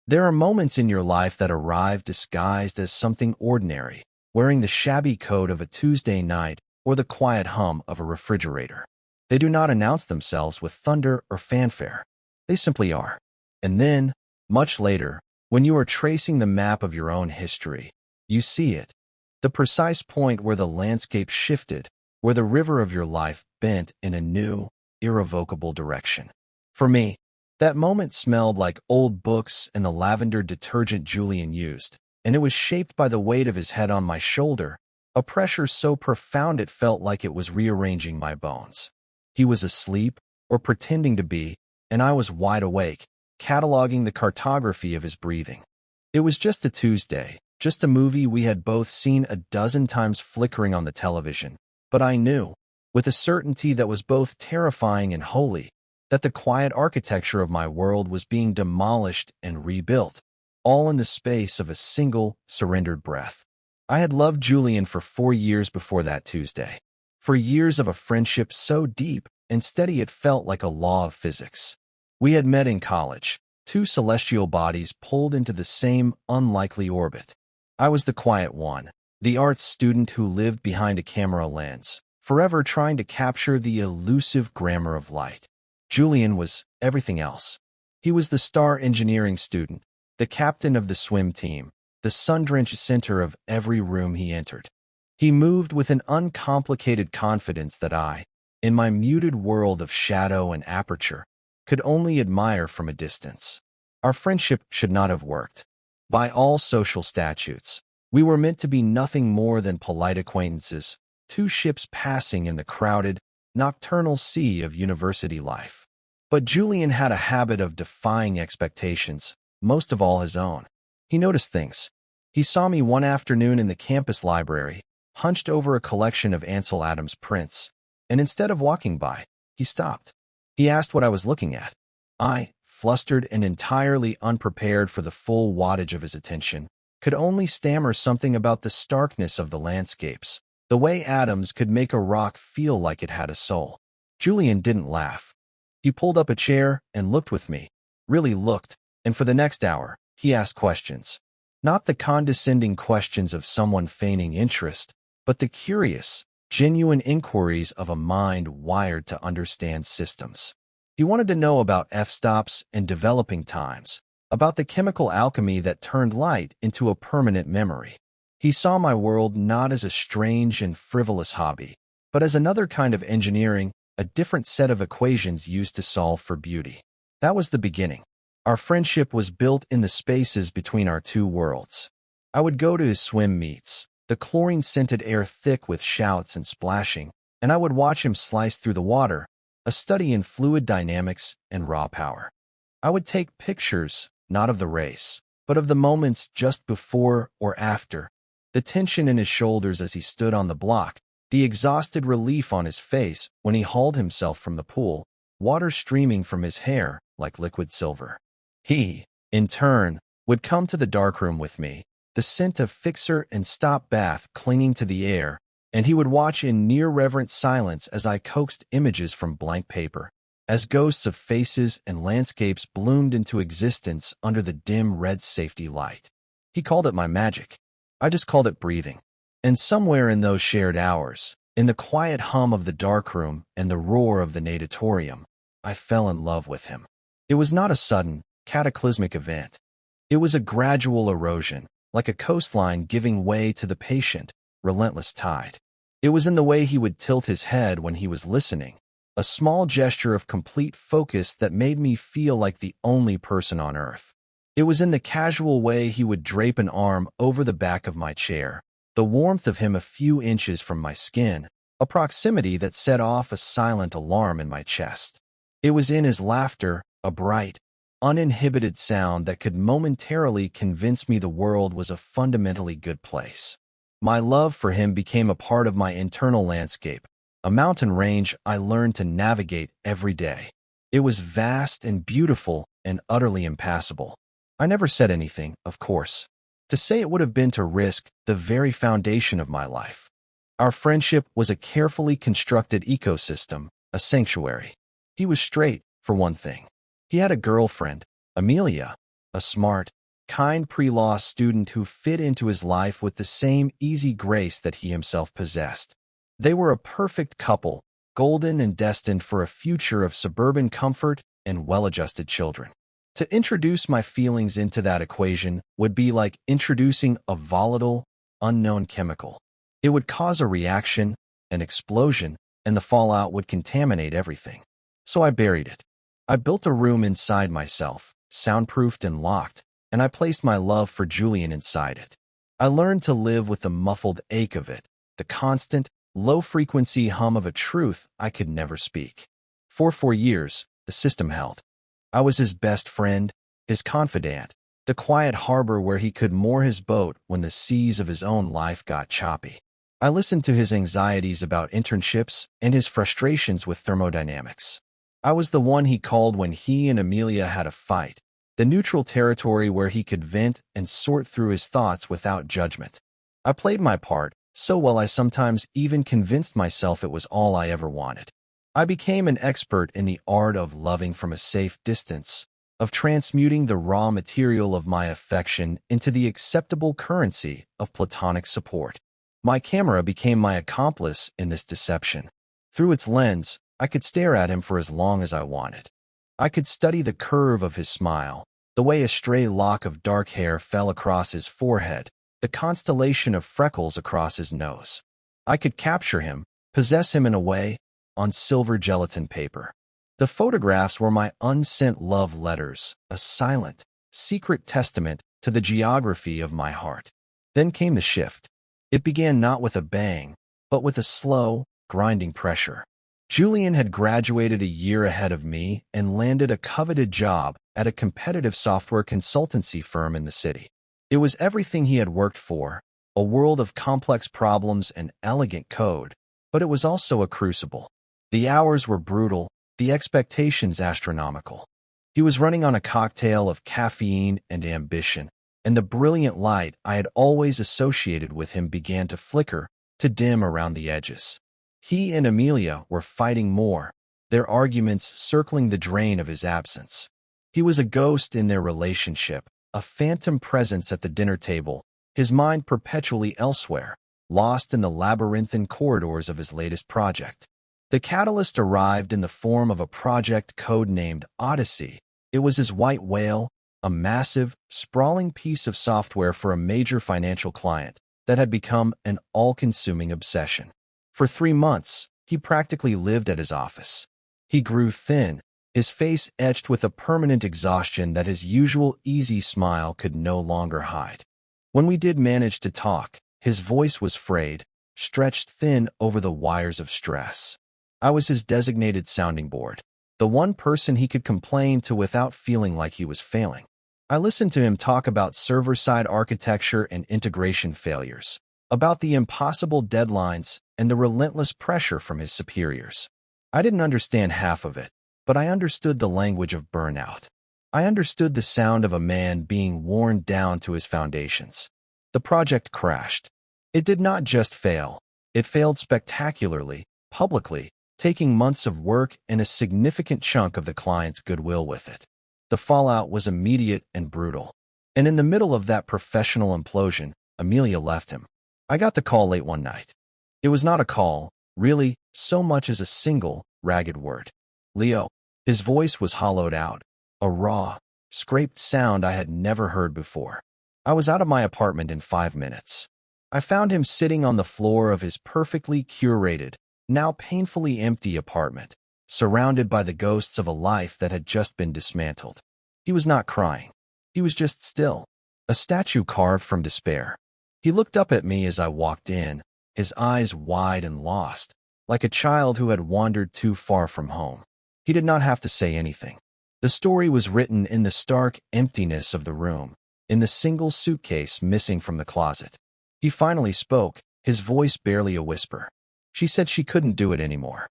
There are moments in your life that arrive disguised as something ordinary, wearing the shabby coat of a Tuesday night or the quiet hum of a refrigerator. They do not announce themselves with thunder or fanfare. They simply are. And then, much later, when you are tracing the map of your own history, you see it. The precise point where the landscape shifted, where the river of your life bent in a new, irrevocable direction. For me, that moment smelled like old books and the lavender detergent Julian used, and it was shaped by the weight of his head on my shoulder, a pressure so profound it felt like it was rearranging my bones. He was asleep, or pretending to be, and I was wide awake, cataloging the cartography of his breathing. It was just a Tuesday, just a movie we had both seen a dozen times flickering on the television, but I knew, with a certainty that was both terrifying and holy, that the quiet architecture of my world was being demolished and rebuilt, all in the space of a single, surrendered breath. I had loved Julian for 4 years before that Tuesday. For years of a friendship so deep and steady it felt like a law of physics. We had met in college, two celestial bodies pulled into the same unlikely orbit. I was the quiet one, the arts student who lived behind a camera lens, forever trying to capture the elusive grammar of light. Julian was everything else. He was the star engineering student, the captain of the swim team, the sun-drenched center of every room he entered. He moved with an uncomplicated confidence that I, in my muted world of shadow and aperture, could only admire from a distance. Our friendship should not have worked. By all social statutes, we were meant to be nothing more than polite acquaintances, two ships passing in the crowded, nocturnal sea of university life. But Julian had a habit of defying expectations, most of all his own. He noticed things. He saw me one afternoon in the campus library, hunched over a collection of Ansel Adams prints, and instead of walking by, he stopped. He asked what I was looking at. I, flustered and entirely unprepared for the full wattage of his attention, could only stammer something about the starkness of the landscapes, the way atoms could make a rock feel like it had a soul. Julian didn't laugh. He pulled up a chair and looked with me, really looked, and for the next hour, he asked questions. Not the condescending questions of someone feigning interest, but the curious, genuine inquiries of a mind wired to understand systems. He wanted to know about f-stops and developing times, about the chemical alchemy that turned light into a permanent memory. He saw my world not as a strange and frivolous hobby, but as another kind of engineering, a different set of equations used to solve for beauty. That was the beginning. Our friendship was built in the spaces between our two worlds. I would go to his swim meets, the chlorine-scented air thick with shouts and splashing, and I would watch him slice through the water, a study in fluid dynamics and raw power. I would take pictures, not of the race, but of the moments just before or after, the tension in his shoulders as he stood on the block, the exhausted relief on his face when he hauled himself from the pool, water streaming from his hair like liquid silver. He, in turn, would come to the darkroom with me, the scent of fixer and stop bath clinging to the air, and he would watch in near-reverent silence as I coaxed images from blank paper, as ghosts of faces and landscapes bloomed into existence under the dim red safety light. He called it my magic. I just called it breathing. And somewhere in those shared hours, in the quiet hum of the darkroom and the roar of the natatorium, I fell in love with him. It was not a sudden, cataclysmic event. It was a gradual erosion, like a coastline giving way to the patient, relentless tide. It was in the way he would tilt his head when he was listening, a small gesture of complete focus that made me feel like the only person on earth. It was in the casual way he would drape an arm over the back of my chair, the warmth of him a few inches from my skin, a proximity that set off a silent alarm in my chest. It was in his laughter, a bright, uninhibited sound that could momentarily convince me the world was a fundamentally good place. My love for him became a part of my internal landscape, a mountain range I learned to navigate every day. It was vast and beautiful and utterly impassable. I never said anything, of course. To say it would have been to risk the very foundation of my life. Our friendship was a carefully constructed ecosystem, a sanctuary. He was straight, for one thing. He had a girlfriend, Amelia, a smart, kind pre-law student who fit into his life with the same easy grace that he himself possessed. They were a perfect couple, golden and destined for a future of suburban comfort and well-adjusted children. To introduce my feelings into that equation would be like introducing a volatile, unknown chemical. It would cause a reaction, an explosion, and the fallout would contaminate everything. So I buried it. I built a room inside myself, soundproofed and locked, and I placed my love for Julian inside it. I learned to live with the muffled ache of it, the constant, low-frequency hum of a truth I could never speak. For 4 years, the system held. I was his best friend, his confidant, the quiet harbor where he could moor his boat when the seas of his own life got choppy. I listened to his anxieties about internships and his frustrations with thermodynamics. I was the one he called when he and Amelia had a fight, the neutral territory where he could vent and sort through his thoughts without judgment. I played my part so well I sometimes even convinced myself it was all I ever wanted. I became an expert in the art of loving from a safe distance, of transmuting the raw material of my affection into the acceptable currency of platonic support. My camera became my accomplice in this deception. Through its lens, I could stare at him for as long as I wanted. I could study the curve of his smile, the way a stray lock of dark hair fell across his forehead, the constellation of freckles across his nose. I could capture him, possess him in a way, on silver gelatin paper. The photographs were my unsent love letters, a silent, secret testament to the geography of my heart. Then came the shift. It began not with a bang, but with a slow, grinding pressure. Julian had graduated a year ahead of me and landed a coveted job at a competitive software consultancy firm in the city. It was everything he had worked for, a world of complex problems and elegant code, but it was also a crucible. The hours were brutal, the expectations astronomical. He was running on a cocktail of caffeine and ambition, and the brilliant light I had always associated with him began to flicker, to dim around the edges. He and Amelia were fighting more, their arguments circling the drain of his absence. He was a ghost in their relationship, a phantom presence at the dinner table, his mind perpetually elsewhere, lost in the labyrinthine corridors of his latest project. The catalyst arrived in the form of a project code-named Odyssey. It was his white whale, a massive, sprawling piece of software for a major financial client that had become an all-consuming obsession. For 3 months, he practically lived at his office. He grew thin, his face etched with a permanent exhaustion that his usual easy smile could no longer hide. When we did manage to talk, his voice was frayed, stretched thin over the wires of stress. I was his designated sounding board, the one person he could complain to without feeling like he was failing. I listened to him talk about server-side architecture and integration failures, about the impossible deadlines and the relentless pressure from his superiors. I didn't understand half of it, but I understood the language of burnout. I understood the sound of a man being worn down to his foundations. The project crashed. It did not just fail. It failed spectacularly, publicly, taking months of work and a significant chunk of the client's goodwill with it. The fallout was immediate and brutal. And in the middle of that professional implosion, Amelia left him. I got the call late one night. It was not a call, really, so much as a single, ragged word. Leo. His voice was hollowed out, a raw, scraped sound I had never heard before. I was out of my apartment in 5 minutes. I found him sitting on the floor of his perfectly curated, now painfully empty apartment, surrounded by the ghosts of a life that had just been dismantled. He was not crying. He was just still, a statue carved from despair. He looked up at me as I walked in, his eyes wide and lost, like a child who had wandered too far from home. He did not have to say anything. The story was written in the stark emptiness of the room, in the single suitcase missing from the closet. He finally spoke, his voice barely a whisper. She said she couldn't do it anymore.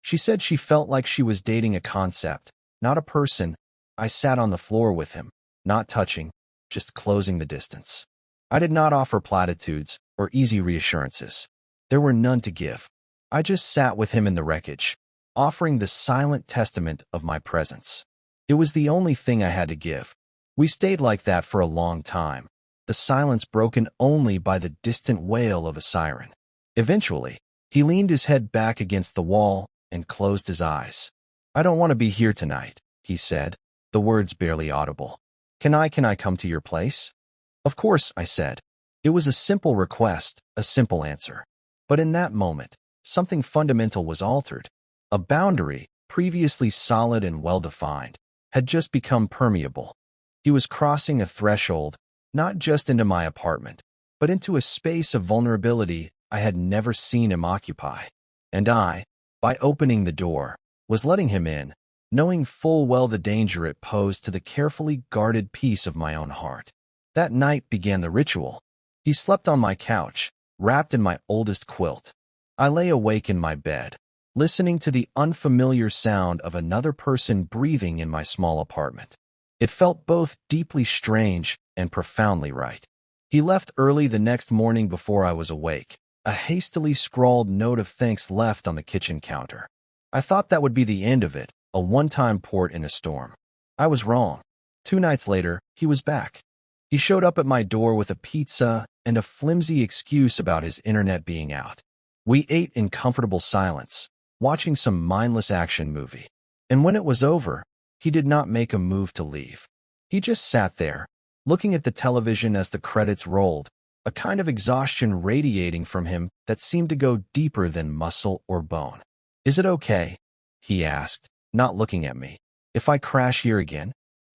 She said she felt like she was dating a concept, not a person. I sat on the floor with him, not touching, just closing the distance. I did not offer platitudes or easy reassurances. There were none to give. I just sat with him in the wreckage, offering the silent testament of my presence. It was the only thing I had to give. We stayed like that for a long time, the silence broken only by the distant wail of a siren. Eventually, he leaned his head back against the wall and closed his eyes. "I don't want to be here tonight," he said, the words barely audible. Can I come to your place?" "Of course," I said. It was a simple request, a simple answer. But in that moment, something fundamental was altered. A boundary, previously solid and well-defined, had just become permeable. He was crossing a threshold, not just into my apartment, but into a space of vulnerability I had never seen him occupy. And I, by opening the door, was letting him in, knowing full well the danger it posed to the carefully guarded peace of my own heart. That night began the ritual. He slept on my couch, wrapped in my oldest quilt. I lay awake in my bed, listening to the unfamiliar sound of another person breathing in my small apartment. It felt both deeply strange and profoundly right. He left early the next morning before I was awake, a hastily scrawled note of thanks left on the kitchen counter. I thought that would be the end of it, a one-time port in a storm. I was wrong. 2 nights later, he was back. He showed up at my door with a pizza and a flimsy excuse about his internet being out. We ate in comfortable silence, watching some mindless action movie. And when it was over, he did not make a move to leave. He just sat there, looking at the television as the credits rolled, a kind of exhaustion radiating from him that seemed to go deeper than muscle or bone. "Is it okay?" he asked, not looking at me. "If I crash here again?"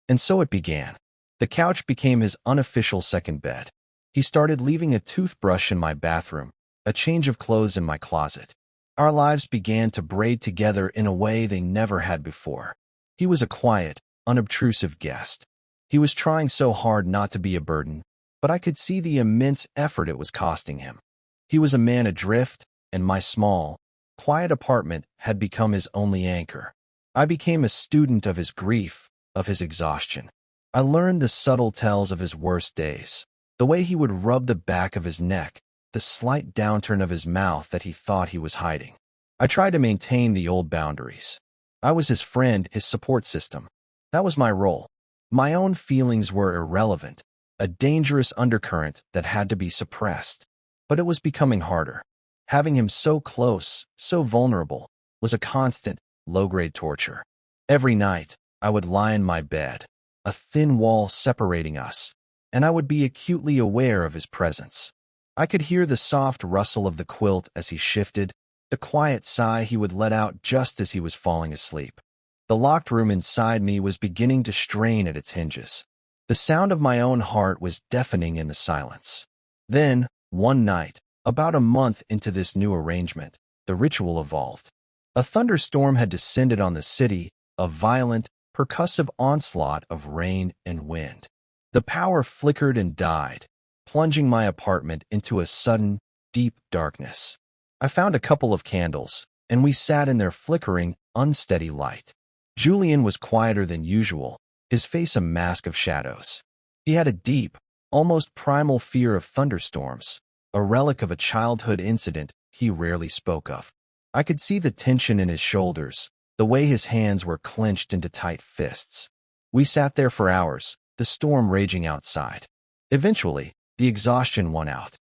And so it began. The couch became his unofficial second bed. He started leaving a toothbrush in my bathroom, a change of clothes in my closet. Our lives began to braid together in a way they never had before. He was a quiet, unobtrusive guest. He was trying so hard not to be a burden, but I could see the immense effort it was costing him. He was a man adrift, and my small, quiet apartment had become his only anchor. I became a student of his grief, of his exhaustion. I learned the subtle tells of his worst days, the way he would rub the back of his neck, the slight downturn of his mouth that he thought he was hiding. I tried to maintain the old boundaries. I was his friend, his support system. That was my role. My own feelings were irrelevant, a dangerous undercurrent that had to be suppressed. But it was becoming harder. Having him so close, so vulnerable, was a constant, low-grade torture. Every night, I would lie in my bed, a thin wall separating us, and I would be acutely aware of his presence. I could hear the soft rustle of the quilt as he shifted, the quiet sigh he would let out just as he was falling asleep. The locked room inside me was beginning to strain at its hinges. The sound of my own heart was deafening in the silence. Then, one night, about a month into this new arrangement, the ritual evolved. A thunderstorm had descended on the city, a violent, percussive onslaught of rain and wind. The power flickered and died, plunging my apartment into a sudden, deep darkness. I found a couple of candles, and we sat in their flickering, unsteady light. Julian was quieter than usual, his face a mask of shadows. He had a deep, almost primal fear of thunderstorms, a relic of a childhood incident he rarely spoke of. I could see the tension in his shoulders, the way his hands were clenched into tight fists. We sat there for hours, the storm raging outside. Eventually, the exhaustion won out.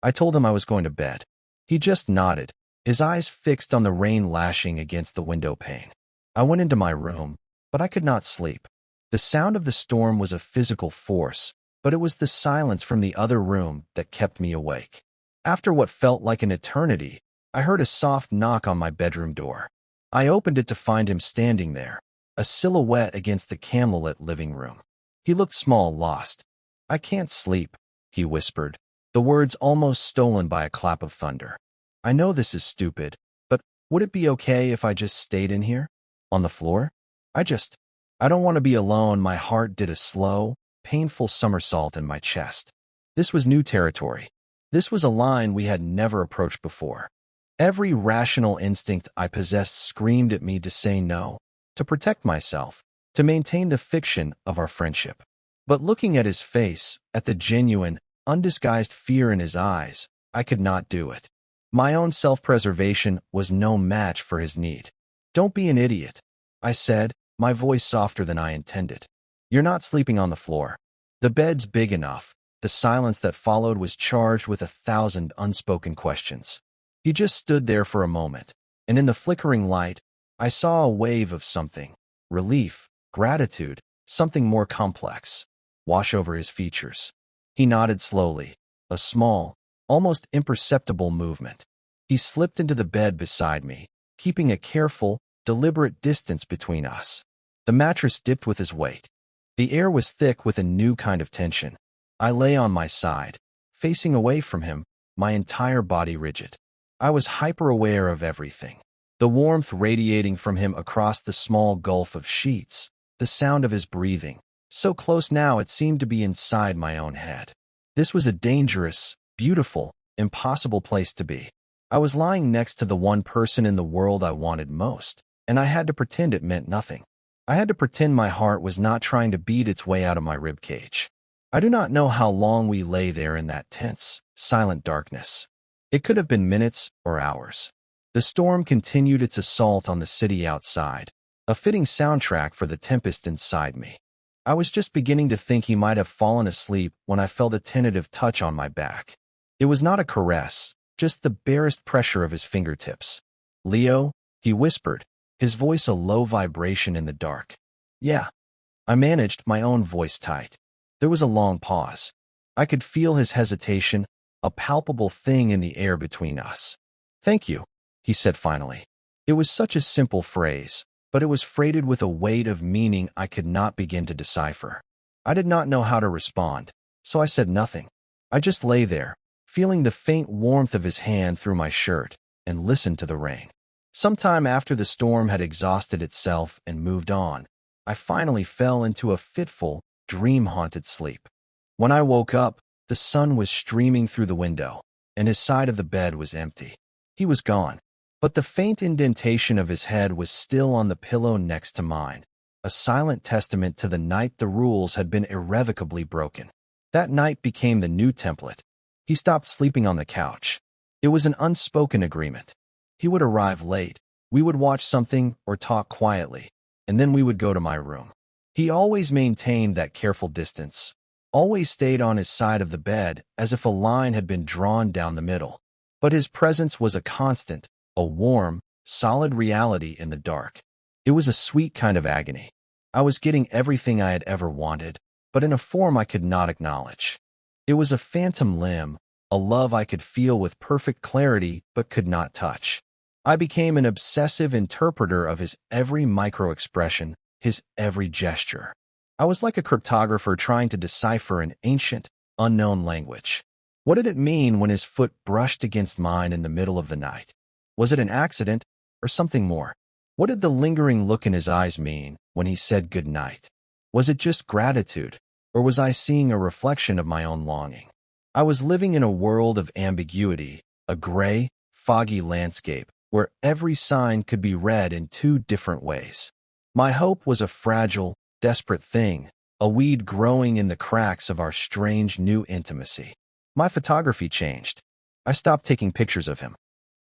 I told him I was going to bed. He just nodded, his eyes fixed on the rain lashing against the window pane. I went into my room, but I could not sleep. The sound of the storm was a physical force, but it was the silence from the other room that kept me awake. After what felt like an eternity, I heard a soft knock on my bedroom door. I opened it to find him standing there, a silhouette against the candlelit living room. He looked small, lost. "I can't sleep," he whispered, the words almost stolen by a clap of thunder. "I know this is stupid, but would it be okay if I just stayed in here? On the floor? I don't want to be alone." My heart did a slow, painful somersault in my chest. This was new territory. This was a line we had never approached before. Every rational instinct I possessed screamed at me to say no, to protect myself, to maintain the fiction of our friendship. But looking at his face, at the genuine, undisguised fear in his eyes, I could not do it. My own self-preservation was no match for his need. "Don't be an idiot," I said, my voice softer than I intended. You're not sleeping on the floor. The bed's big enough. The silence that followed was charged with 1,000 unspoken questions. He just stood there for a moment, and in the flickering light, I saw a wave of something. Relief, gratitude, something more complex, wash over his features. He nodded slowly, a small, almost imperceptible movement. He slipped into the bed beside me, keeping a careful, deliberate distance between us. The mattress dipped with his weight. The air was thick with a new kind of tension. I lay on my side, facing away from him, my entire body rigid. I was hyper-aware of everything. The warmth radiating from him across the small gulf of sheets, the sound of his breathing, so close now it seemed to be inside my own head. This was a dangerous, beautiful, impossible place to be. I was lying next to the one person in the world I wanted most, and I had to pretend it meant nothing. I had to pretend my heart was not trying to beat its way out of my ribcage. I do not know how long we lay there in that tense, silent darkness. It could have been minutes or hours. The storm continued its assault on the city outside, a fitting soundtrack for the tempest inside me. I was just beginning to think he might have fallen asleep when I felt a tentative touch on my back. It was not a caress, just the barest pressure of his fingertips. "Leo," he whispered, his voice a low vibration in the dark. "Yeah." I managed my own voice tight. There was a long pause. I could feel his hesitation, a palpable thing in the air between us. "Thank you," he said finally. It was such a simple phrase, but it was freighted with a weight of meaning I could not begin to decipher. I did not know how to respond, so I said nothing. I just lay there, feeling the faint warmth of his hand through my shirt, and listened to the rain. Sometime after the storm had exhausted itself and moved on, I finally fell into a fitful, dream-haunted sleep. When I woke up, the sun was streaming through the window, and his side of the bed was empty. He was gone, but the faint indentation of his head was still on the pillow next to mine, a silent testament to the night the rules had been irrevocably broken. That night became the new template. He stopped sleeping on the couch. It was an unspoken agreement. He would arrive late, we would watch something or talk quietly, and then we would go to my room. He always maintained that careful distance, always stayed on his side of the bed as if a line had been drawn down the middle. But his presence was a constant, a warm, solid reality in the dark. It was a sweet kind of agony. I was getting everything I had ever wanted, but in a form I could not acknowledge. It was a phantom limb, a love I could feel with perfect clarity but could not touch. I became an obsessive interpreter of his every micro-expression, his every gesture. I was like a cryptographer trying to decipher an ancient, unknown language. What did it mean when his foot brushed against mine in the middle of the night? Was it an accident or something more? What did the lingering look in his eyes mean when he said good night? Was it just gratitude, or was I seeing a reflection of my own longing? I was living in a world of ambiguity, a gray, foggy landscape where every sign could be read in two different ways. My hope was a fragile, desperate thing, a weed growing in the cracks of our strange new intimacy. My photography changed. I stopped taking pictures of him.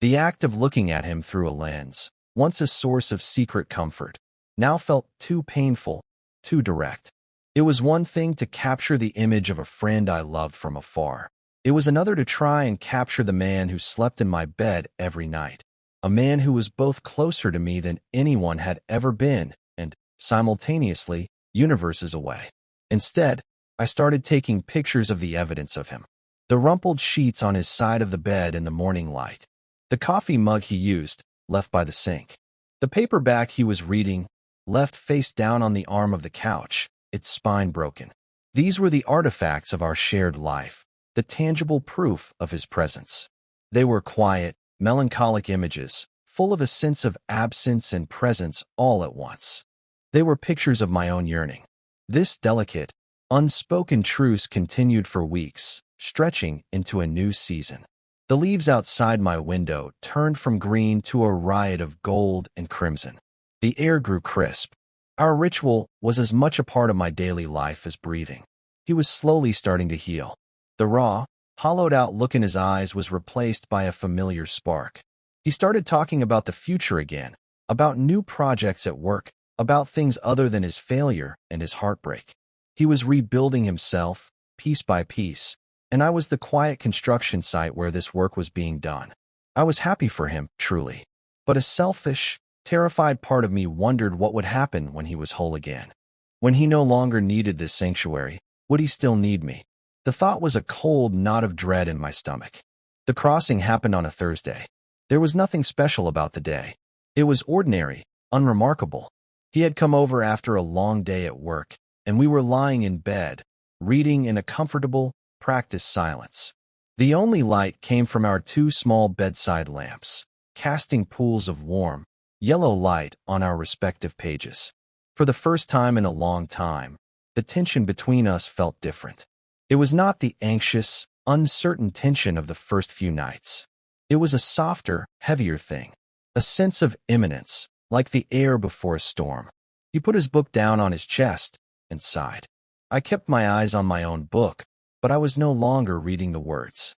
The act of looking at him through a lens, once a source of secret comfort, now felt too painful, too direct. It was one thing to capture the image of a friend I loved from afar. It was another to try and capture the man who slept in my bed every night. A man who was both closer to me than anyone had ever been and, simultaneously, universes away. Instead, I started taking pictures of the evidence of him. The rumpled sheets on his side of the bed in the morning light. The coffee mug he used, left by the sink. The paperback he was reading, left face down on the arm of the couch, its spine broken. These were the artifacts of our shared life, the tangible proof of his presence. They were quiet, melancholic images, full of a sense of absence and presence all at once. They were pictures of my own yearning. This delicate, unspoken truce continued for weeks, stretching into a new season. The leaves outside my window turned from green to a riot of gold and crimson. The air grew crisp. Our ritual was as much a part of my daily life as breathing. He was slowly starting to heal. The raw, hollowed-out look in his eyes was replaced by a familiar spark. He started talking about the future again, about new projects at work, about things other than his failure and his heartbreak. He was rebuilding himself, piece by piece, and I was the quiet construction site where this work was being done. I was happy for him, truly. But a selfish, terrified part of me wondered what would happen when he was whole again. When he no longer needed this sanctuary, would he still need me? The thought was a cold knot of dread in my stomach. The crossing happened on a Thursday. There was nothing special about the day. It was ordinary, unremarkable. He had come over after a long day at work, and we were lying in bed, reading in a comfortable, practiced silence. The only light came from our two small bedside lamps, casting pools of warm, yellow light on our respective pages. For the first time in a long time, the tension between us felt different. It was not the anxious, uncertain tension of the first few nights. It was a softer, heavier thing, a sense of imminence, like the air before a storm. He put his book down on his chest and sighed. I kept my eyes on my own book, but I was no longer reading the words.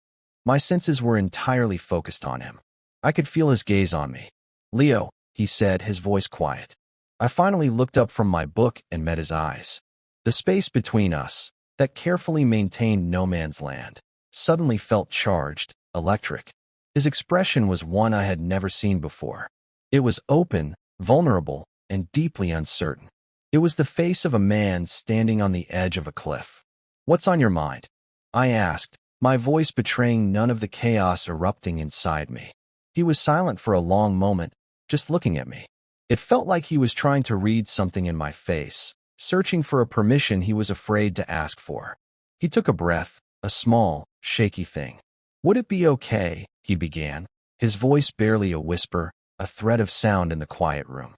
My senses were entirely focused on him. I could feel his gaze on me. "Leo," he said, his voice quiet. I finally looked up from my book and met his eyes. The space between us, that carefully maintained no man's land, suddenly felt charged, electric. His expression was one I had never seen before. It was open, vulnerable, and deeply uncertain. It was the face of a man standing on the edge of a cliff. "What's on your mind?" I asked, my voice betraying none of the chaos erupting inside me. He was silent for a long moment, just looking at me. It felt like he was trying to read something in my face, searching for a permission he was afraid to ask for. He took a breath, a small, shaky thing. "Would it be okay?" he began, his voice barely a whisper, a thread of sound in the quiet room.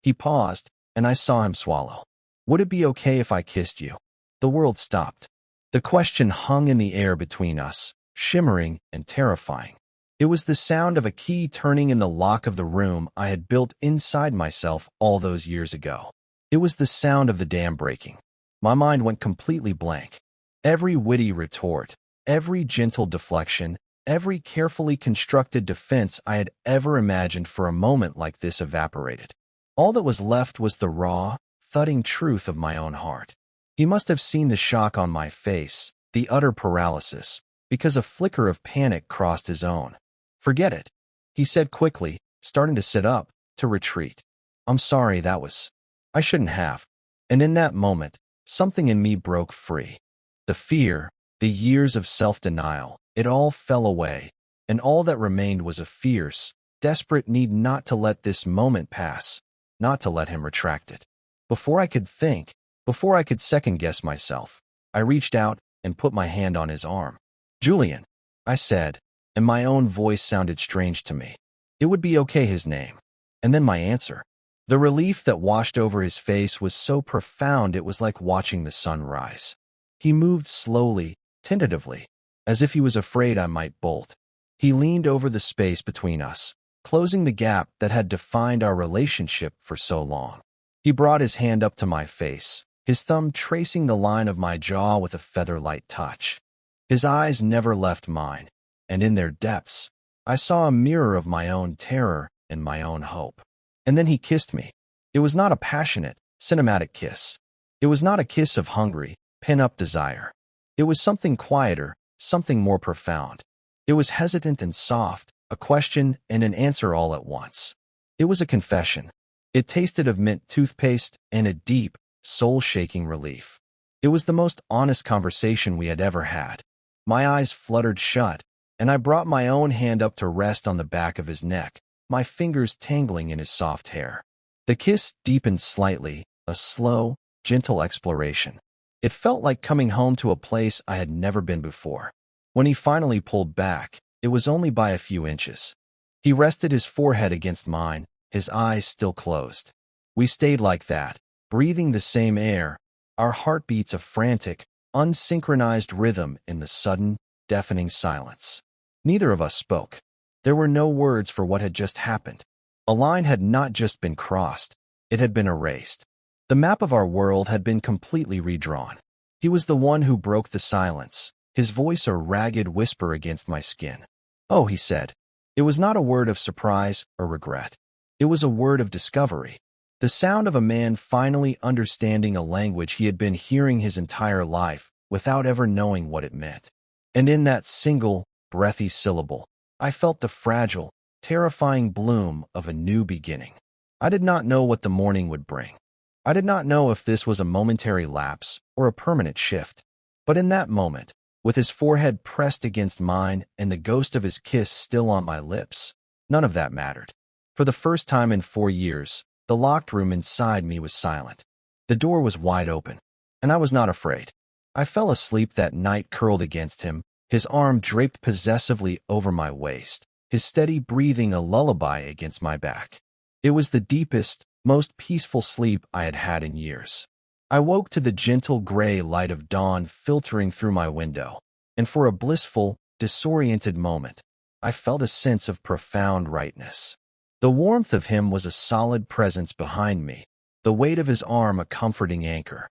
He paused, and I saw him swallow. "Would it be okay if I kissed you?" The world stopped. The question hung in the air between us, shimmering and terrifying. It was the sound of a key turning in the lock of the room I had built inside myself all those years ago. It was the sound of the dam breaking. My mind went completely blank. Every witty retort, every gentle deflection, every carefully constructed defense I had ever imagined for a moment like this evaporated. All that was left was the raw, thudding truth of my own heart. He must have seen the shock on my face, the utter paralysis, because a flicker of panic crossed his own. "Forget it," he said quickly, starting to sit up, to retreat. "I'm sorry, I shouldn't have." And in that moment, something in me broke free. The fear, the years of self-denial, it all fell away, and all that remained was a fierce, desperate need not to let this moment pass, not to let him retract it. Before I could think, before I could second-guess myself, I reached out and put my hand on his arm. "Julian," I said, and my own voice sounded strange to me. It would be okay, his name. And then my answer. The relief that washed over his face was so profound it was like watching the sun rise. He moved slowly, tentatively, as if he was afraid I might bolt. He leaned over the space between us, closing the gap that had defined our relationship for so long. He brought his hand up to my face, his thumb tracing the line of my jaw with a feather-light touch. His eyes never left mine, and in their depths, I saw a mirror of my own terror and my own hope. And then he kissed me. It was not a passionate, cinematic kiss. It was not a kiss of hungry, pent-up desire. It was something quieter, something more profound. It was hesitant and soft, a question and an answer all at once. It was a confession. It tasted of mint toothpaste and a deep, soul-shaking relief. It was the most honest conversation we had ever had. My eyes fluttered shut, and I brought my own hand up to rest on the back of his neck, my fingers tangling in his soft hair. The kiss deepened slightly, a slow, gentle exploration. It felt like coming home to a place I had never been before. When he finally pulled back, it was only by a few inches. He rested his forehead against mine, his eyes still closed. We stayed like that, breathing the same air, our heartbeats a frantic, unsynchronized rhythm in the sudden, deafening silence. Neither of us spoke. There were no words for what had just happened. A line had not just been crossed, it had been erased. The map of our world had been completely redrawn. He was the one who broke the silence, his voice a ragged whisper against my skin. "Oh," he said. It was not a word of surprise or regret. It was a word of discovery. The sound of a man finally understanding a language he had been hearing his entire life without ever knowing what it meant. And in that single, breathy syllable, I felt the fragile, terrifying bloom of a new beginning. I did not know what the morning would bring. I did not know if this was a momentary lapse or a permanent shift. But in that moment, with his forehead pressed against mine and the ghost of his kiss still on my lips, none of that mattered. For the first time in 4 years, the locked room inside me was silent. The door was wide open, and I was not afraid. I fell asleep that night curled against him, his arm draped possessively over my waist, his steady breathing a lullaby against my back. It was the deepest, most peaceful sleep I had had in years. I woke to the gentle gray light of dawn filtering through my window, and for a blissful, disoriented moment, I felt a sense of profound rightness. The warmth of him was a solid presence behind me, the weight of his arm a comforting anchor.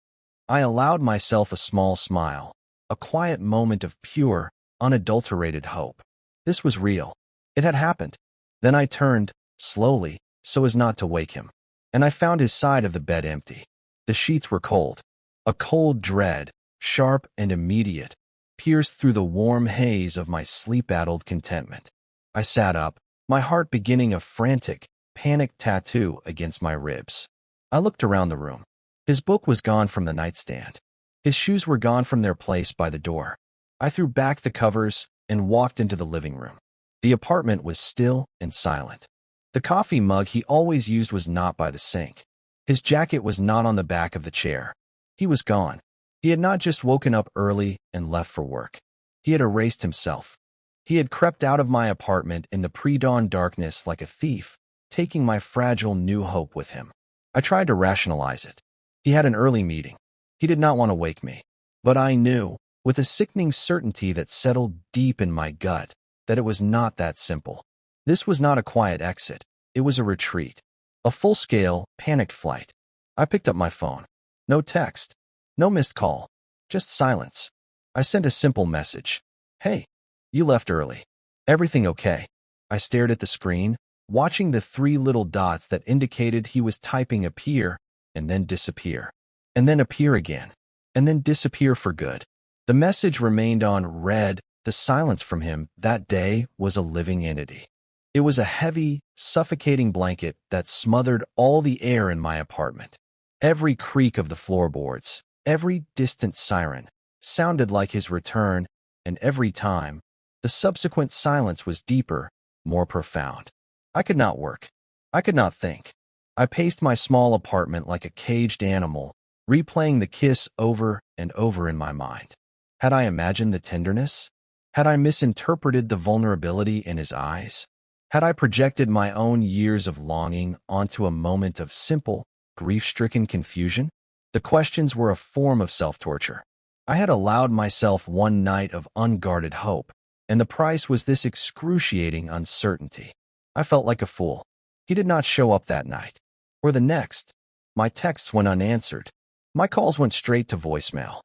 I allowed myself a small smile, a quiet moment of pure, unadulterated hope. This was real. It had happened. Then I turned, slowly, so as not to wake him, and I found his side of the bed empty. The sheets were cold. A cold dread, sharp and immediate, pierced through the warm haze of my sleep-addled contentment. I sat up, my heart beginning a frantic, panicked tattoo against my ribs. I looked around the room. His book was gone from the nightstand. His shoes were gone from their place by the door. I threw back the covers and walked into the living room. The apartment was still and silent. The coffee mug he always used was not by the sink. His jacket was not on the back of the chair. He was gone. He had not just woken up early and left for work. He had erased himself. He had crept out of my apartment in the pre-dawn darkness like a thief, taking my fragile new hope with him. I tried to rationalize it. He had an early meeting. He did not want to wake me. But I knew, with a sickening certainty that settled deep in my gut, that it was not that simple. This was not a quiet exit. It was a retreat. A full-scale, panicked flight. I picked up my phone. No text. No missed call. Just silence. I sent a simple message. Hey, you left early. Everything okay? I stared at the screen, watching the 3 little dots that indicated he was typing appear, and then disappear. And then appear again. And then disappear for good. The message remained on read. The silence from him that day was a living entity. It was a heavy, suffocating blanket that smothered all the air in my apartment. Every creak of the floorboards, every distant siren, sounded like his return, and every time, the subsequent silence was deeper, more profound. I could not work. I could not think. I paced my small apartment like a caged animal, replaying the kiss over and over in my mind. Had I imagined the tenderness? Had I misinterpreted the vulnerability in his eyes? Had I projected my own years of longing onto a moment of simple, grief-stricken confusion? The questions were a form of self-torture. I had allowed myself one night of unguarded hope, and the price was this excruciating uncertainty. I felt like a fool. He did not show up that night. Or the next. My texts went unanswered. My calls went straight to voicemail.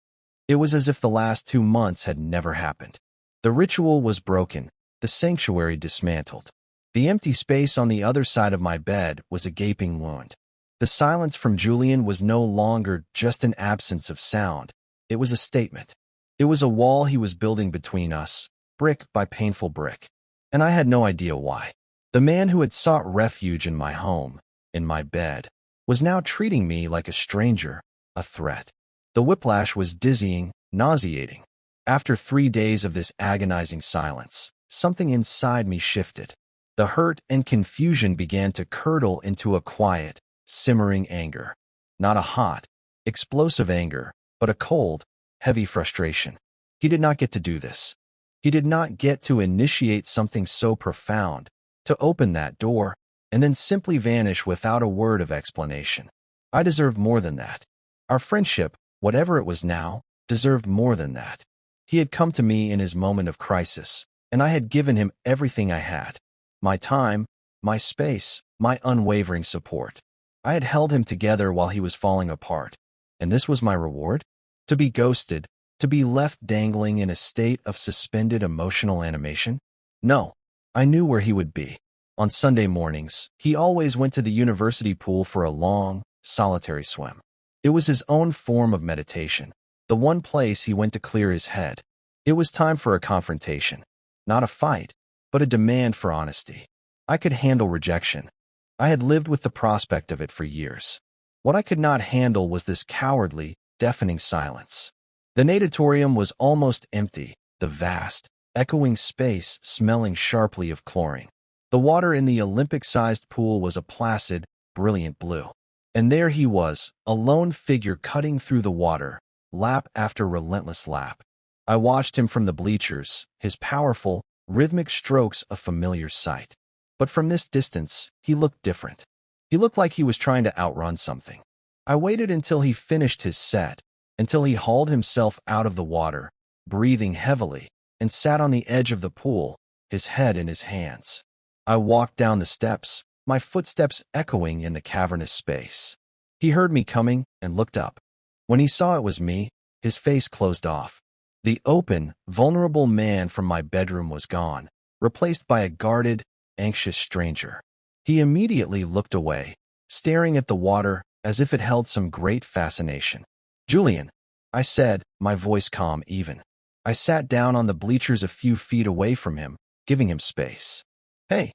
It was as if the last 2 months had never happened. The ritual was broken, the sanctuary dismantled. The empty space on the other side of my bed was a gaping wound. The silence from Julian was no longer just an absence of sound. It was a statement. It was a wall he was building between us, brick by painful brick. And I had no idea why. The man who had sought refuge in my home, in my bed, was now treating me like a stranger, a threat. The whiplash was dizzying, nauseating. After 3 days of this agonizing silence, something inside me shifted. The hurt and confusion began to curdle into a quiet, simmering anger. Not a hot, explosive anger, but a cold, heavy frustration. He did not get to do this. He did not get to initiate something so profound, to open that door, and then simply vanish without a word of explanation. I deserved more than that. Our friendship, whatever it was now, deserved more than that. He had come to me in his moment of crisis, and I had given him everything I had. My time, my space, my unwavering support. I had held him together while he was falling apart. And this was my reward? To be ghosted, to be left dangling in a state of suspended emotional animation? No, I knew where he would be. On Sunday mornings, he always went to the university pool for a long, solitary swim. It was his own form of meditation, the one place he went to clear his head. It was time for a confrontation. Not a fight, but a demand for honesty. I could handle rejection. I had lived with the prospect of it for years. What I could not handle was this cowardly, deafening silence. The natatorium was almost empty, the vast, echoing space smelling sharply of chlorine. The water in the Olympic-sized pool was a placid, brilliant blue. And there he was, a lone figure cutting through the water, lap after relentless lap. I watched him from the bleachers, his powerful, rhythmic strokes a familiar sight. But from this distance, he looked different. He looked like he was trying to outrun something. I waited until he finished his set, until he hauled himself out of the water, breathing heavily, and sat on the edge of the pool, his head in his hands. I walked down the steps, my footsteps echoing in the cavernous space. He heard me coming and looked up. When he saw it was me, his face closed off. The open, vulnerable man from my bedroom was gone, replaced by a guarded, anxious stranger. He immediately looked away, staring at the water as if it held some great fascination. "Julian," I said, my voice calm even. I sat down on the bleachers a few feet away from him, giving him space. "Hey,"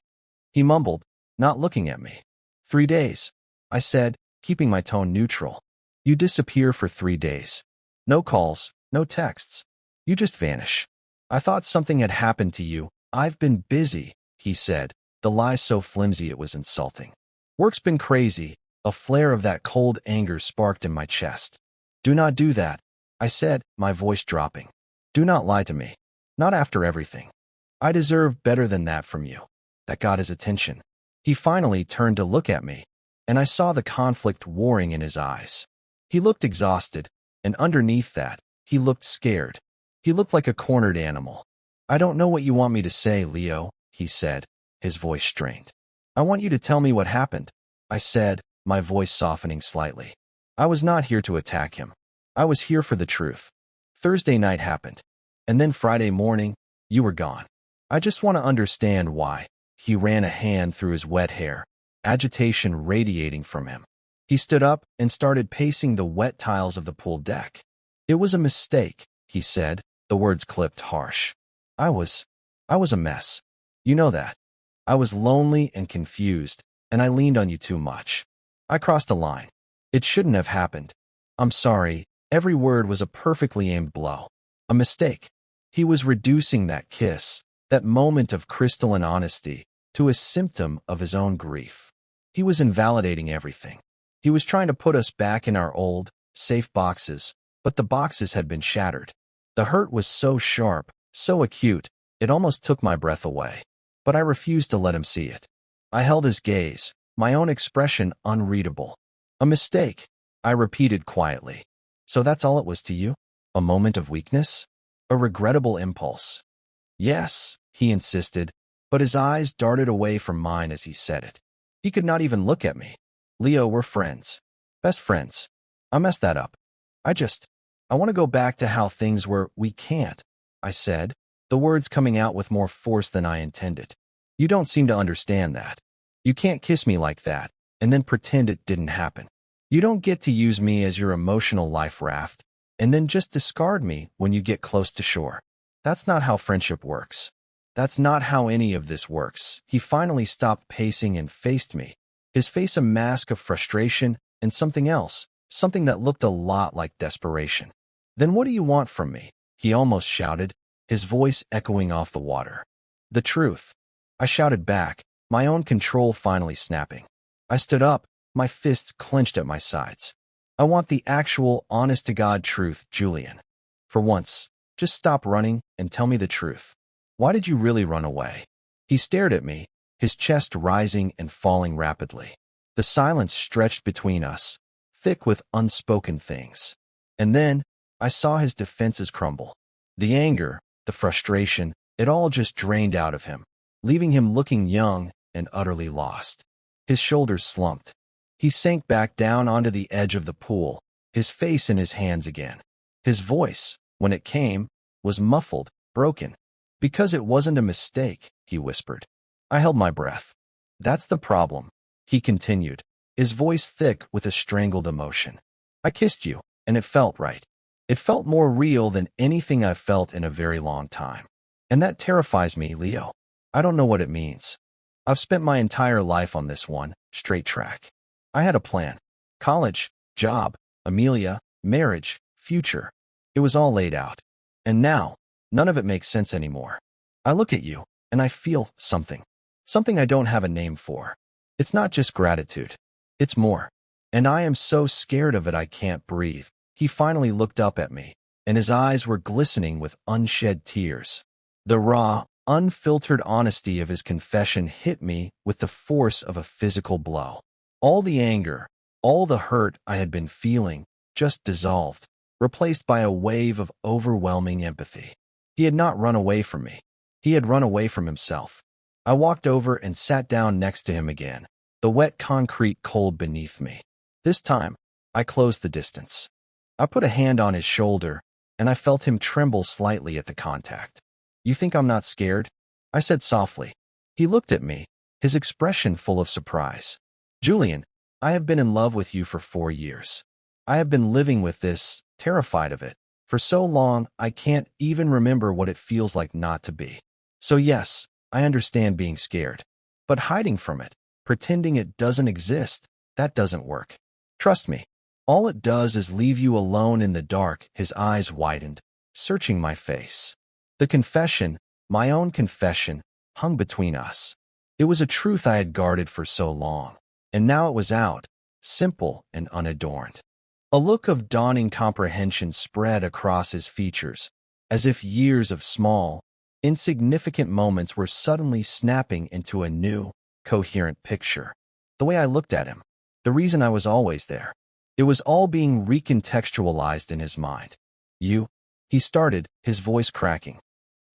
he mumbled, not looking at me. 3 days, I said, keeping my tone neutral. "You disappear for 3 days. No calls, no texts. You just vanish. I thought something had happened to you. I've been busy," he said, the lie so flimsy it was insulting. "Work's been crazy." A flare of that cold anger sparked in my chest. "Do not do that," I said, my voice dropping. "Do not lie to me. Not after everything. I deserve better than that from you." That got his attention. He finally turned to look at me, and I saw the conflict warring in his eyes. He looked exhausted, and underneath that, he looked scared. He looked like a cornered animal. "I don't know what you want me to say, Leo," he said, his voice strained. "I want you to tell me what happened," I said, my voice softening slightly. I was not here to attack him. I was here for the truth. Thursday night happened, and then Friday morning, you were gone. I just want to understand why." He ran a hand through his wet hair, agitation radiating from him. He stood up and started pacing the wet tiles of the pool deck. "It was a mistake," he said, the words clipped harsh. I was a mess. You know that. I was lonely and confused, and I leaned on you too much. I crossed a line. It shouldn't have happened. I'm sorry." Every word was a perfectly aimed blow. A mistake. He was reducing that kiss, that moment of crystalline honesty, to a symptom of his own grief. He was invalidating everything. He was trying to put us back in our old, safe boxes, but the boxes had been shattered. The hurt was so sharp, so acute, it almost took my breath away. But I refused to let him see it. I held his gaze, my own expression unreadable. "A mistake," I repeated quietly. "So that's all it was to you? A moment of weakness? A regrettable impulse?" "Yes," he insisted, but his eyes darted away from mine as he said it. He could not even look at me. "Leo, we're friends. Best friends. I messed that up. I want to go back to how things were." "We can't," I said, the words coming out with more force than I intended. "You don't seem to understand that. You can't kiss me like that, and then pretend it didn't happen. You don't get to use me as your emotional life raft, and then just discard me when you get close to shore. That's not how friendship works. That's not how any of this works." He finally stopped pacing and faced me, his face a mask of frustration and something else, something that looked a lot like desperation. "Then what do you want from me?" he almost shouted, his voice echoing off the water. "The truth," I shouted back, my own control finally snapping. I stood up, my fists clenched at my sides. "I want the actual, honest-to-God truth, Julian. For once, just stop running and tell me the truth. Why did you really run away?" He stared at me, his chest rising and falling rapidly. The silence stretched between us, thick with unspoken things. And then, I saw his defenses crumble. The anger, the frustration, it all just drained out of him, leaving him looking young and utterly lost. His shoulders slumped. He sank back down onto the edge of the pool, his face in his hands again. His voice, when it came, was muffled, broken. "Because it wasn't a mistake," he whispered. I held my breath. That's the problem, he continued, his voice thick with a strangled emotion. I kissed you, and it felt right. It felt more real than anything I've felt in a very long time. And that terrifies me, Leo. I don't know what it means. I've spent my entire life on this one, straight track. I had a plan. College, job, Amelia, marriage, future. It was all laid out. And now, none of it makes sense anymore. I look at you, and I feel something. Something I don't have a name for. It's not just gratitude. It's more. And I am so scared of it I can't breathe. He finally looked up at me, and his eyes were glistening with unshed tears. The raw, unfiltered honesty of his confession hit me with the force of a physical blow. All the anger, all the hurt I had been feeling, just dissolved, replaced by a wave of overwhelming empathy. He had not run away from me. He had run away from himself. I walked over and sat down next to him again, the wet concrete cold beneath me. This time, I closed the distance. I put a hand on his shoulder, and I felt him tremble slightly at the contact. You think I'm not scared? I said softly. He looked at me, his expression full of surprise. Julian, I have been in love with you for 4 years. I have been living with this, terrified of it, for so long I can't even remember what it feels like not to be. So yes, I understand being scared. But hiding from it, pretending it doesn't exist, that doesn't work. Trust me, all it does is leave you alone in the dark. His eyes widened, searching my face. The confession, my own confession, hung between us. It was a truth I had guarded for so long, and now it was out, simple and unadorned. A look of dawning comprehension spread across his features, as if years of small, insignificant moments were suddenly snapping into a new, coherent picture. The way I looked at him, the reason I was always there, it was all being recontextualized in his mind. You, he started, his voice cracking.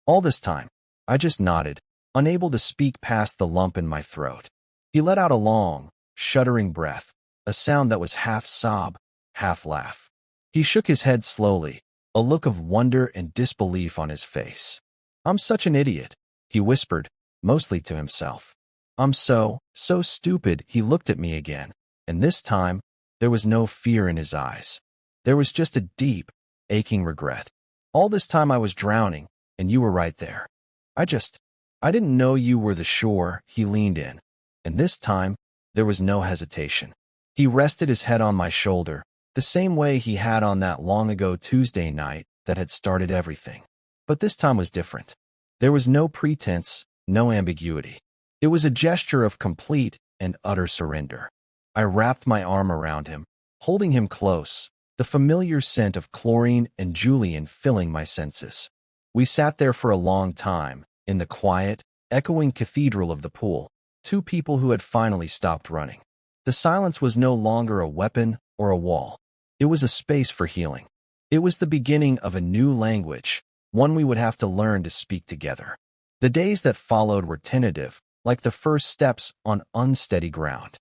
All this time, I just nodded, unable to speak past the lump in my throat. He let out a long, shuddering breath, a sound that was half sob, half laugh. He shook his head slowly, a look of wonder and disbelief on his face. I'm such an idiot, he whispered, mostly to himself. I'm so stupid. He looked at me again, and this time, there was no fear in his eyes. There was just a deep, aching regret. All this time I was drowning, and you were right there. I didn't know you were the shore. He leaned in, and this time, there was no hesitation. He rested his head on my shoulder, the same way he had on that long-ago Tuesday night that had started everything. But this time was different. There was no pretense, no ambiguity. It was a gesture of complete and utter surrender. I wrapped my arm around him, holding him close, the familiar scent of chlorine and Julian filling my senses. We sat there for a long time, in the quiet, echoing cathedral of the pool, two people who had finally stopped running. The silence was no longer a weapon or a wall. It was a space for healing. It was the beginning of a new language, one we would have to learn to speak together. The days that followed were tentative, like the first steps on unsteady ground.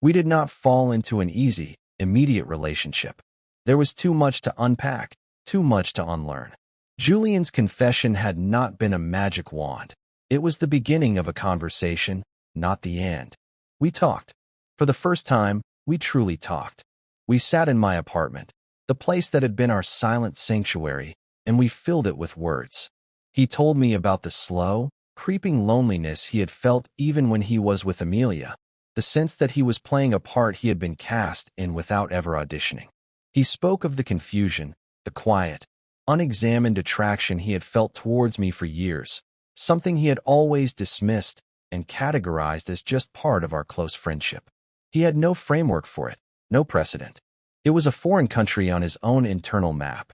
We did not fall into an easy, immediate relationship. There was too much to unpack, too much to unlearn. Julian's confession had not been a magic wand. It was the beginning of a conversation, not the end. We talked. For the first time, we truly talked. We sat in my apartment, the place that had been our silent sanctuary, and we filled it with words. He told me about the slow, creeping loneliness he had felt even when he was with Amelia, the sense that he was playing a part he had been cast in without ever auditioning. He spoke of the confusion, the quiet, unexamined attraction he had felt towards me for years, something he had always dismissed and categorized as just part of our close friendship. He had no framework for it, no precedent. It was a foreign country on his own internal map.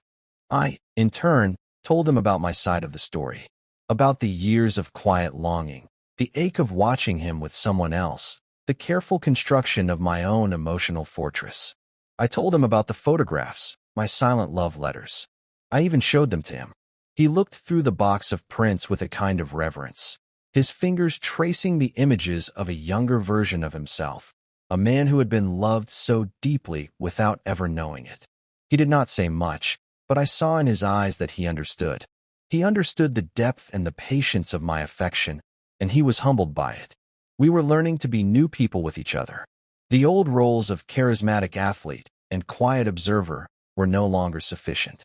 I, in turn, told him about my side of the story, about the years of quiet longing, the ache of watching him with someone else, the careful construction of my own emotional fortress. I told him about the photographs, my silent love letters. I even showed them to him. He looked through the box of prints with a kind of reverence, his fingers tracing the images of a younger version of himself, a man who had been loved so deeply without ever knowing it. He did not say much, but I saw in his eyes that he understood. He understood the depth and the patience of my affection, and he was humbled by it. We were learning to be new people with each other. The old roles of charismatic athlete and quiet observer were no longer sufficient.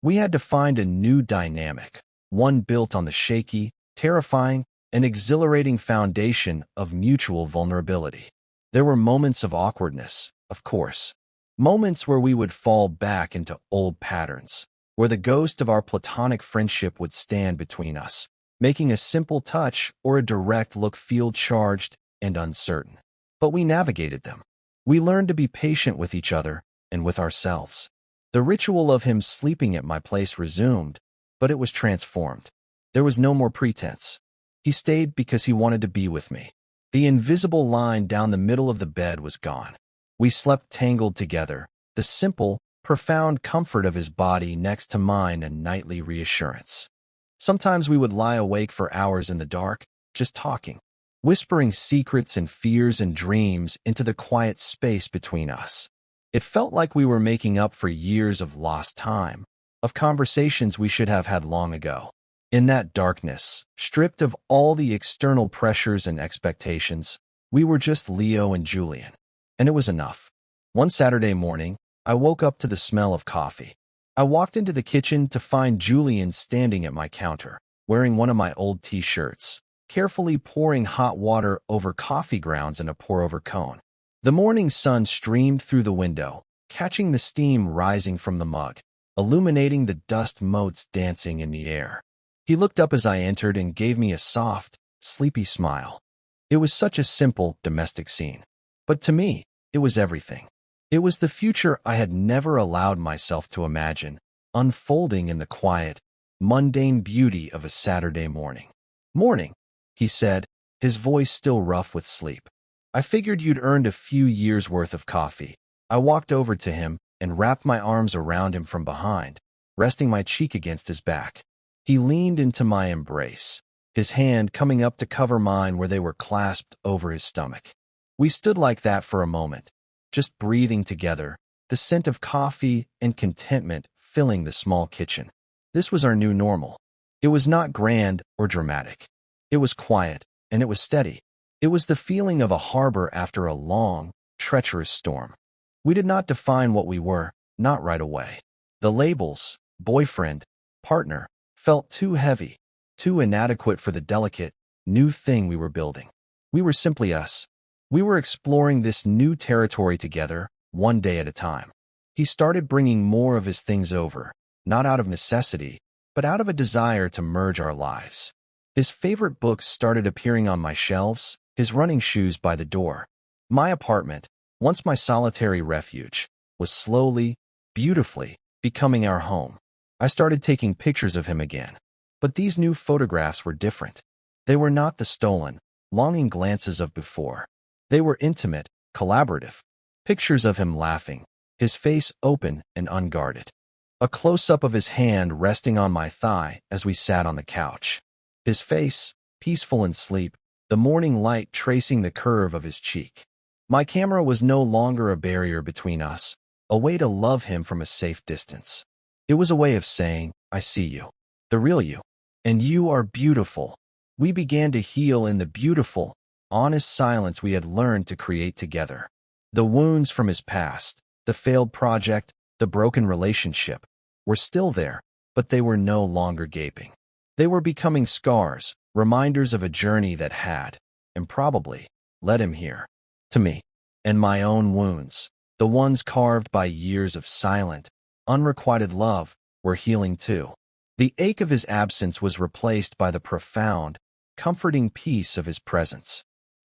We had to find a new dynamic, one built on the shaky, terrifying, and exhilarating foundation of mutual vulnerability. There were moments of awkwardness, of course. Moments where we would fall back into old patterns, where the ghost of our platonic friendship would stand between us, making a simple touch or a direct look feel charged and uncertain. But we navigated them. We learned to be patient with each other and with ourselves. The ritual of him sleeping at my place resumed, but it was transformed. There was no more pretense. He stayed because he wanted to be with me. The invisible line down the middle of the bed was gone. We slept tangled together, the simple, profound comfort of his body next to mine a nightly reassurance. Sometimes we would lie awake for hours in the dark, just talking, whispering secrets and fears and dreams into the quiet space between us. It felt like we were making up for years of lost time, of conversations we should have had long ago. In that darkness, stripped of all the external pressures and expectations, we were just Leo and Julian. And it was enough. One Saturday morning, I woke up to the smell of coffee. I walked into the kitchen to find Julian standing at my counter, wearing one of my old t-shirts, carefully pouring hot water over coffee grounds in a pour-over cone. The morning sun streamed through the window, catching the steam rising from the mug, illuminating the dust motes dancing in the air. He looked up as I entered and gave me a soft, sleepy smile. It was such a simple, domestic scene. But to me, it was everything. It was the future I had never allowed myself to imagine, unfolding in the quiet, mundane beauty of a Saturday morning. "Morning," he said, his voice still rough with sleep. "I figured you'd earned a few years' worth of coffee." I walked over to him and wrapped my arms around him from behind, resting my cheek against his back. He leaned into my embrace, his hand coming up to cover mine where they were clasped over his stomach. We stood like that for a moment, just breathing together, the scent of coffee and contentment filling the small kitchen. This was our new normal. It was not grand or dramatic. It was quiet, and it was steady. It was the feeling of a harbor after a long, treacherous storm. We did not define what we were, not right away. The labels, boyfriend, partner, felt too heavy, too inadequate for the delicate, new thing we were building. We were simply us. We were exploring this new territory together, one day at a time. He started bringing more of his things over, not out of necessity, but out of a desire to merge our lives. His favorite books started appearing on my shelves, his running shoes by the door. My apartment, once my solitary refuge, was slowly, beautifully, becoming our home. I started taking pictures of him again. But these new photographs were different. They were not the stolen, longing glances of before. They were intimate, collaborative. Pictures of him laughing, his face open and unguarded. A close-up of his hand resting on my thigh as we sat on the couch. His face, peaceful in sleep, the morning light tracing the curve of his cheek. My camera was no longer a barrier between us, a way to love him from a safe distance. It was a way of saying, "I see you, the real you, and you are beautiful." We began to heal in the beautiful, honest silence we had learned to create together. The wounds from his past, the failed project, the broken relationship, were still there, but they were no longer gaping. They were becoming scars, reminders of a journey that had, and probably, led him here, to me, and my own wounds, the ones carved by years of silent, unrequited love, were healing too. The ache of his absence was replaced by the profound, comforting peace of his presence.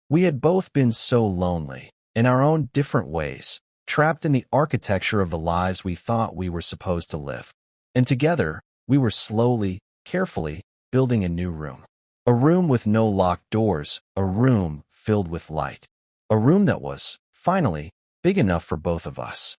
We had both been so lonely, in our own different ways, trapped in the architecture of the lives we thought we were supposed to live. And together, we were slowly, carefully, building a new room. A room with no locked doors, a room filled with light. A room that was, finally, big enough for both of us.